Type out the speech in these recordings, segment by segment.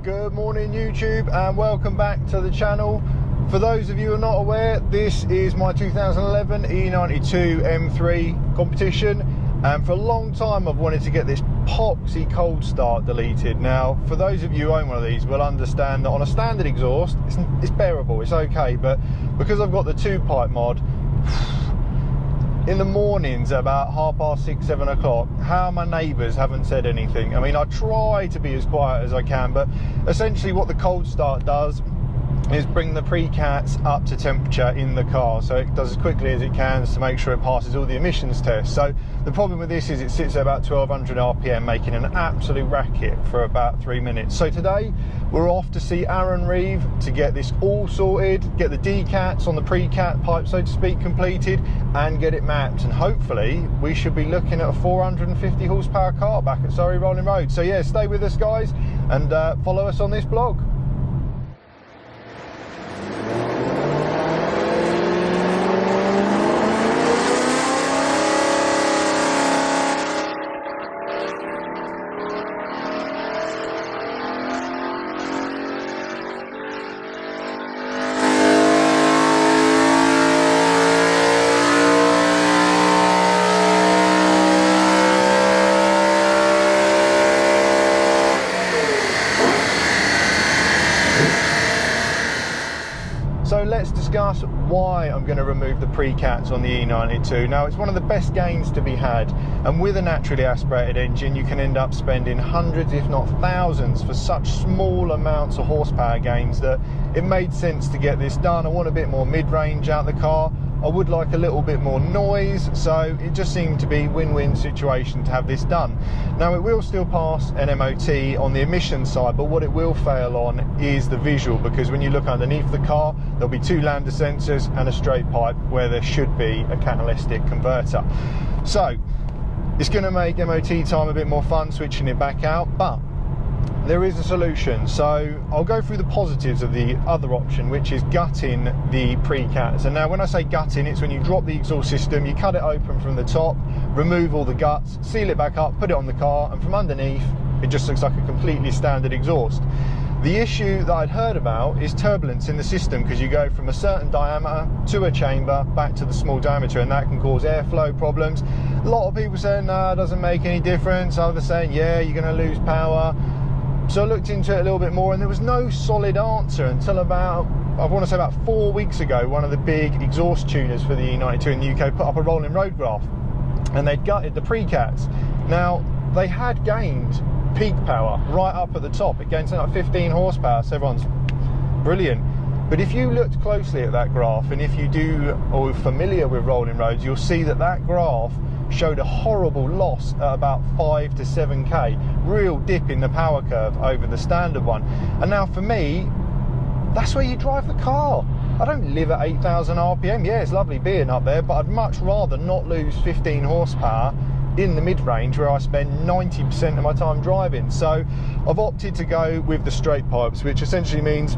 Good morning YouTube, and welcome back to the channel. For those of you who are not aware, this is my 2011 E92 M3 competition, and for a long time I've wanted to get this poxy cold start deleted. Now for those of you who own one of these will understand that on a standard exhaust it's bearable, it's okay, but because I've got the 2-pipe mod, in the mornings at about 6:30, 7 o'clock, how my neighbours haven't said anything. I mean, I try to be as quiet as I can, but essentially what the cold start does is bring the pre-cats up to temperature in the car, so it does as quickly as it can to make sure it passes all the emissions tests. So the problem with this is it sits at about 1200 RPM, making an absolute racket for about 3 minutes. So today we're off to see AReeve to get this all sorted, get the decats on the pre-cat pipe, so to speak, completed, and get it mapped, and hopefully we should be looking at a 450 horsepower car back at Surrey Rolling Road. So yeah, stay with us guys, and follow us on this blog. So let's discuss why I'm going to remove the pre-cats on the E92. Now, it's one of the best gains to be had, and with a naturally aspirated engine you can end up spending hundreds if not thousands for such small amounts of horsepower gains that it made sense to get this done. I want a bit more mid-range out the car, I would like a little bit more noise, so it just seemed to be win-win situation to have this done. Now, it will still pass an MOT on the emissions side, but what it will fail on is the visual, because when you look underneath the car there'll be 2 lambda sensors and a straight pipe where there should be a catalytic converter. So it's going to make MOT time a bit more fun switching it back out, but there is a solution. So I'll go through the positives of the other option, which is gutting the pre-cats. And now when I say gutting, it's when you drop the exhaust system, you cut it open from the top, remove all the guts, seal it back up, put it on the car, and from underneath it just looks like a completely standard exhaust. The issue that I'd heard about is turbulence in the system, because you go from a certain diameter to a chamber back to the small diameter, and that can cause airflow problems. A lot of people saying no, it doesn't make any difference. Others saying yeah, you're going to lose power. So I looked into it a little bit more, and there was no solid answer until about, I want to say about 4 weeks ago, one of the big exhaust tuners for the E92 in the UK put up a rolling road graph, and they'd gutted the pre-cats. Now, they had gained peak power right up at the top. It gained something like 15 horsepower, so everyone's brilliant. But if you looked closely at that graph, and if you do or are familiar with rolling roads, you'll see that that graph showed a horrible loss at about 5 to 7k, real dip in the power curve over the standard one. And now for me, that's where you drive the car. I don't live at 8,000 RPM. Yeah, it's lovely being up there, but I'd much rather not lose 15 horsepower in the mid-range where I spend 90% of my time driving. So I've opted to go with the straight pipes, which essentially means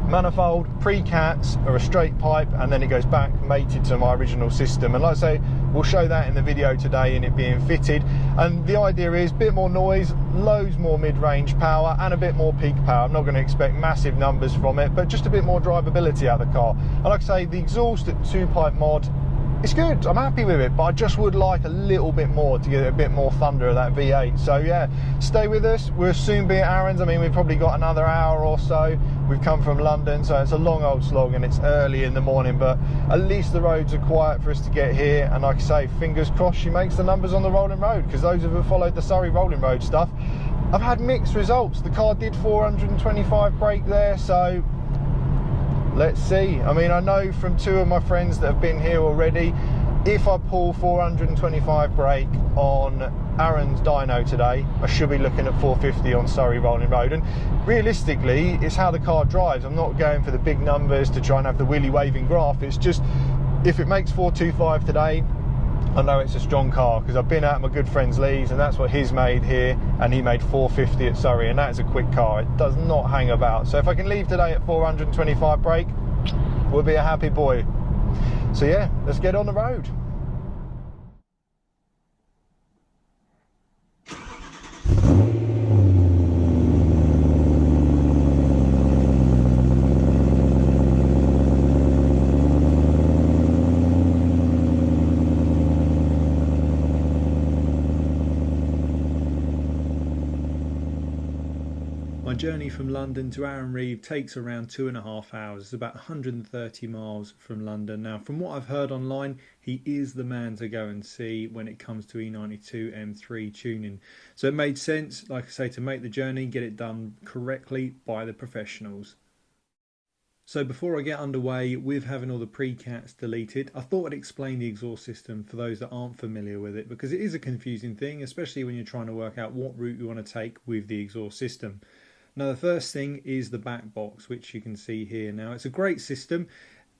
manifold, pre-cats are a straight pipe, and then it goes back mated to my original system. And like I say, we'll show that in the video today in it being fitted. And the idea is a bit more noise, loads more mid-range power, and a bit more peak power. I'm not going to expect massive numbers from it, but just a bit more drivability out of the car. And like I say, the exhaust at 2-pipe mod, it's good, I'm happy with it, but I just would like a little bit more to get a bit more thunder of that V8. So yeah, stay with us, we'll soon be at Aaron's. I mean, we've probably got another hour or so. We've come from London, so it's a long old slog and it's early in the morning, but at least the roads are quiet for us to get here. And like I say, fingers crossed she makes the numbers on the rolling road, because those of you who followed the Surrey rolling road stuff, I've had mixed results. The car did 425 brake there, so let's see. I mean, I know from 2 of my friends that have been here already, If I pull 425 brake on Aaron's dyno today, I should be looking at 450 on Surrey Rolling Road. And realistically, it's how the car drives. I'm not going for the big numbers to try and have the wheelie waving graph. It's just, if it makes 425 today, I know it's a strong car, because I've been out at my good friend's Lee's and that's what he's made here, and he made 450 at Surrey, and that is a quick car. It does not hang about. So if I can leave today at 425 brake, we'll be a happy boy. So yeah, let's get on the road. My journey from London to AReeve takes around 2.5 hours. It's about 130 miles from London. Now, from what I've heard online, he is the man to go and see when it comes to E92 M3 tuning. So it made sense, like I say, to make the journey, get it done correctly by the professionals. So before I get underway with having all the pre-cats deleted, I thought I'd explain the exhaust system for those that aren't familiar with it, because it is a confusing thing, especially when you're trying to work out what route you want to take with the exhaust system. Now, the first thing is the back box, which you can see here. Now, it's a great system.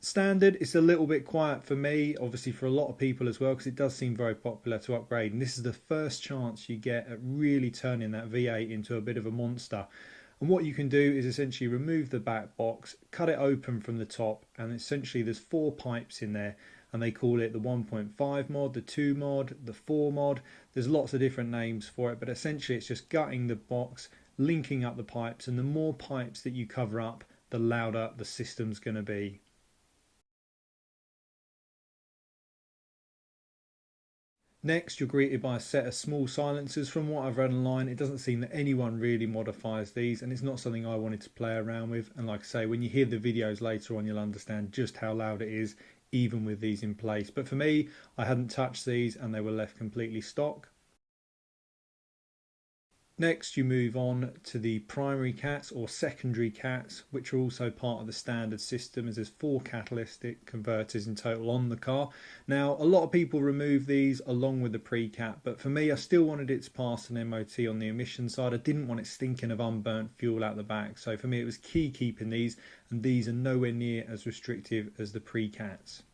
Standard, it's a little bit quiet for me, obviously for a lot of people as well, because it does seem very popular to upgrade. And this is the first chance you get at really turning that V8 into a bit of a monster. And what you can do is essentially remove the back box, cut it open from the top, and essentially there's 4 pipes in there. And they call it the 1.5 mod, the 2 mod, the 4 mod. There's lots of different names for it, but essentially it's just gutting the box, linking up the pipes, and the more pipes that you cover up, the louder the system's going to be. Next, you're greeted by a set of small silencers. From what I've read online, it doesn't seem that anyone really modifies these, and it's not something I wanted to play around with. And like I say, when you hear the videos later on, you'll understand just how loud it is, even with these in place. But for me, I hadn't touched these and they were left completely stock. Next, you move on to the primary cats or secondary cats, which are also part of the standard system, as there's 4 catalytic converters in total on the car. Now, a lot of people remove these along with the pre-cat, but for me, I still wanted it to pass an MOT on the emission side. I didn't want it stinking of unburnt fuel out the back. So for me, it was key keeping these, and these are nowhere near as restrictive as the pre-cats.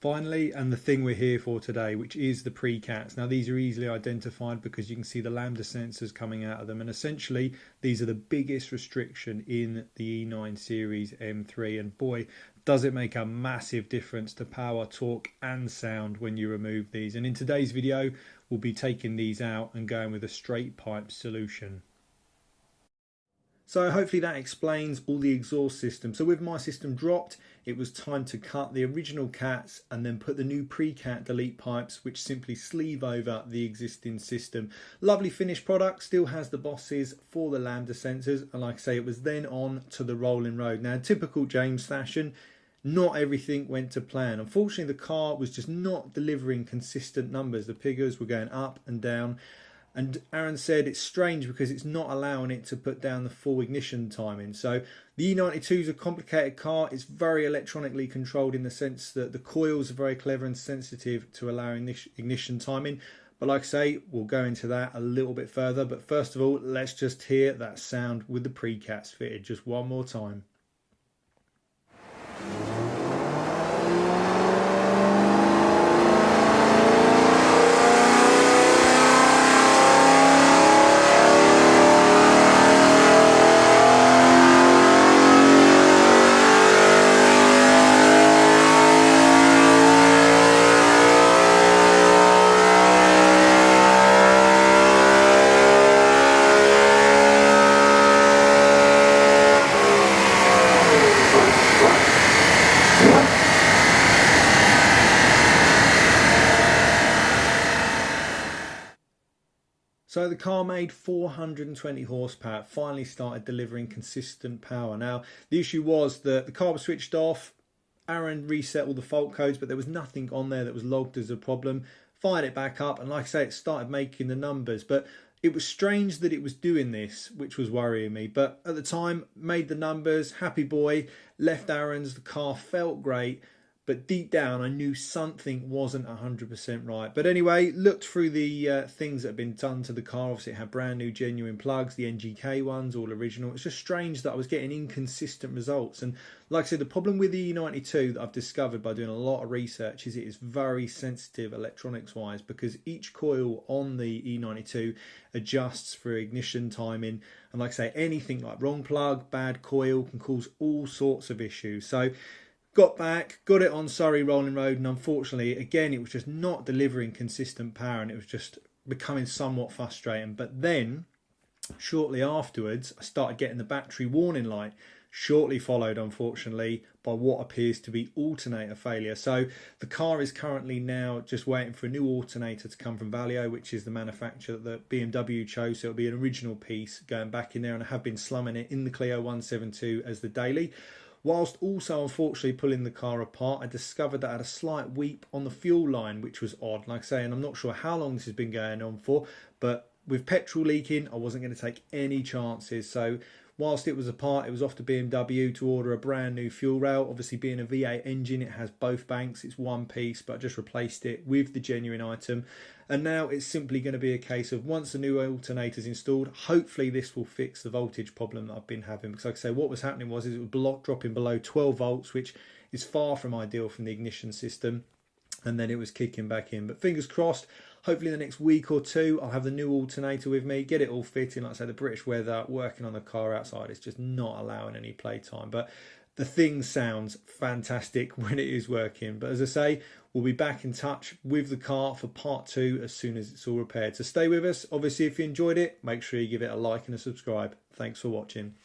Finally, and the thing we're here for today, which is the pre-cats. Now, these are easily identified because you can see the lambda sensors coming out of them, and essentially these are the biggest restriction in the E9 series M3, and boy, does it make a massive difference to power, torque and sound when you remove these. And in today's video, we'll be taking these out and going with a straight pipe solution. So hopefully that explains all the exhaust system. So with my system dropped, it was time to cut the original cats and then put the new pre-cat delete pipes, which simply sleeve over the existing system. Lovely finished product, still has the bosses for the lambda sensors. And like I say, it was then on to the rolling road. Now, typical James fashion, not everything went to plan. Unfortunately, the car was just not delivering consistent numbers. The figures were going up and down. And Aaron said it's strange because it's not allowing it to put down the full ignition timing. So the E92 is a complicated car. It's very electronically controlled in the sense that the coils are very clever and sensitive to allowing this ignition timing. But like I say, we'll go into that a little bit further. But first of all, let's just hear that sound with the pre-cats fitted just one more time. So the car made 420 horsepower, finally started delivering consistent power. Now, the issue was that the car was switched off, Aaron reset all the fault codes, but there was nothing on there that was logged as a problem. Fired it back up, and like I say, it started making the numbers. But it was strange that it was doing this, which was worrying me. But at the time, made the numbers, happy boy, left Aaron's, the car felt great. but deep down I knew something wasn't 100% right. But anyway, looked through the things that had been done to the car. Obviously it had brand new genuine plugs, the NGK ones, all original. It's just strange that I was getting inconsistent results. And like I said, the problem with the E92 that I've discovered by doing a lot of research is it is very sensitive electronics wise, because each coil on the E92 adjusts for ignition timing, and like I say, anything like wrong plug, bad coil can cause all sorts of issues. So got back, got it on Surrey Rolling Road, and unfortunately again it was just not delivering consistent power, and it was just becoming somewhat frustrating. But then shortly afterwards I started getting the battery warning light, shortly followed unfortunately by what appears to be alternator failure. So the car is currently now just waiting for a new alternator to come from Valeo, which is the manufacturer that BMW chose. So it'll be an original piece going back in there, and I have been slumming it in the Clio 172 as the daily. Whilst also unfortunately pulling the car apart, I discovered that I had a slight weep on the fuel line, which was odd. Like I say, and I'm not sure how long this has been going on for, but with petrol leaking I wasn't going to take any chances. So whilst it was apart, it was off to BMW to order a brand new fuel rail. Obviously being a V8 engine, it has both banks, it's one piece, but I just replaced it with the genuine item. And now it's simply going to be a case of, once the new alternator is installed, hopefully this will fix the voltage problem that I've been having. Because like I say, what was happening was it was dropping below 12 volts, which is far from ideal from the ignition system. And then it was kicking back in. But fingers crossed, hopefully in the next week or two I'll have the new alternator with me, get it all fitting. Like I say, the British weather, working on the car outside, it's just not allowing any playtime. But the thing sounds fantastic when it is working. But as I say, we'll be back in touch with the car for part 2 as soon as it's all repaired. So stay with us. Obviously, if you enjoyed it, make sure you give it a like and a subscribe. Thanks for watching.